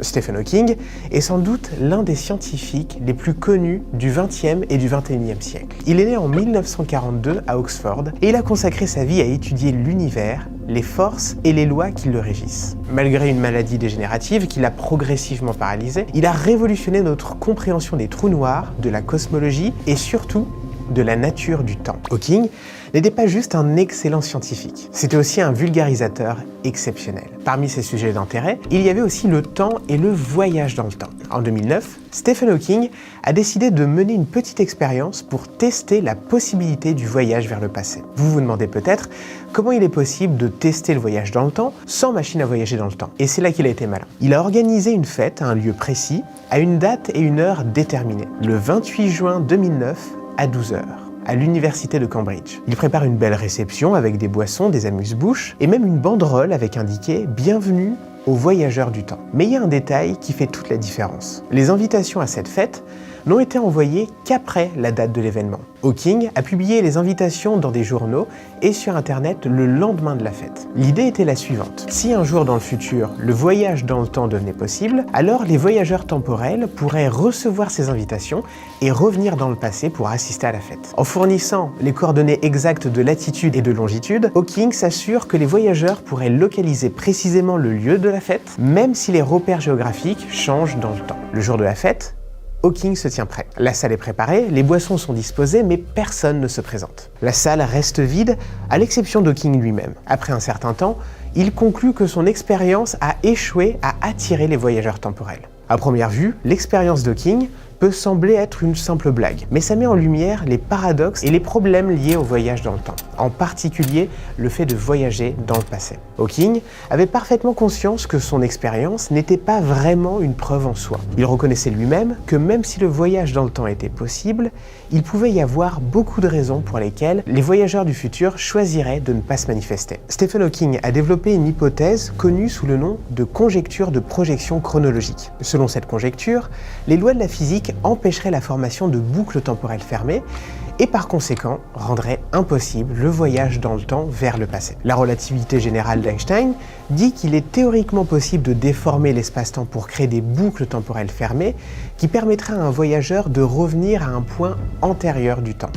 Stephen Hawking est sans doute l'un des scientifiques les plus connus du XXe et du XXIe siècle. Il est né en 1942 à Oxford et il a consacré sa vie à étudier l'univers, les forces et les lois qui le régissent. Malgré une maladie dégénérative qui l'a progressivement paralysé, il a révolutionné notre compréhension des trous noirs, de la cosmologie et surtout de la nature du temps. Hawking n'était pas juste un excellent scientifique, c'était aussi un vulgarisateur exceptionnel. Parmi ses sujets d'intérêt, il y avait aussi le temps et le voyage dans le temps. En 2009, Stephen Hawking a décidé de mener une petite expérience pour tester la possibilité du voyage vers le passé. Vous vous demandez peut-être comment il est possible de tester le voyage dans le temps sans machine à voyager dans le temps. Et c'est là qu'il a été malin. Il a organisé une fête à un lieu précis, à une date et une heure déterminées, le 28 juin 2009 à 12 h. à l'université de Cambridge. Il prépare une belle réception avec des boissons, des amuse-bouches et même une banderole avec indiqué « Bienvenue aux voyageurs du temps ». Mais il y a un détail qui fait toute la différence. Les invitations à cette fête n'ont été envoyées qu'après la date de l'événement. Hawking a publié les invitations dans des journaux et sur internet le lendemain de la fête. L'idée était la suivante. Si un jour dans le futur, le voyage dans le temps devenait possible, alors les voyageurs temporels pourraient recevoir ces invitations et revenir dans le passé pour assister à la fête. En fournissant les coordonnées exactes de latitude et de longitude, Hawking s'assure que les voyageurs pourraient localiser précisément le lieu de la fête, même si les repères géographiques changent dans le temps. Le jour de la fête, Hawking se tient prêt. La salle est préparée, les boissons sont disposées, mais personne ne se présente. La salle reste vide, à l'exception d'Hawking lui-même. Après un certain temps, il conclut que son expérience a échoué à attirer les voyageurs temporels. À première vue, l'expérience d'Hawking peut sembler être une simple blague, mais ça met en lumière les paradoxes et les problèmes liés au voyage dans le temps, en particulier le fait de voyager dans le passé. Hawking avait parfaitement conscience que son expérience n'était pas vraiment une preuve en soi. Il reconnaissait lui-même que même si le voyage dans le temps était possible, il pouvait y avoir beaucoup de raisons pour lesquelles les voyageurs du futur choisiraient de ne pas se manifester. Stephen Hawking a développé une hypothèse connue sous le nom de conjecture de projection chronologique. Selon cette conjecture, les lois de la physique empêcherait la formation de boucles temporelles fermées et par conséquent rendrait impossible le voyage dans le temps vers le passé. La relativité générale d'Einstein dit qu'il est théoriquement possible de déformer l'espace-temps pour créer des boucles temporelles fermées qui permettraient à un voyageur de revenir à un point antérieur du temps.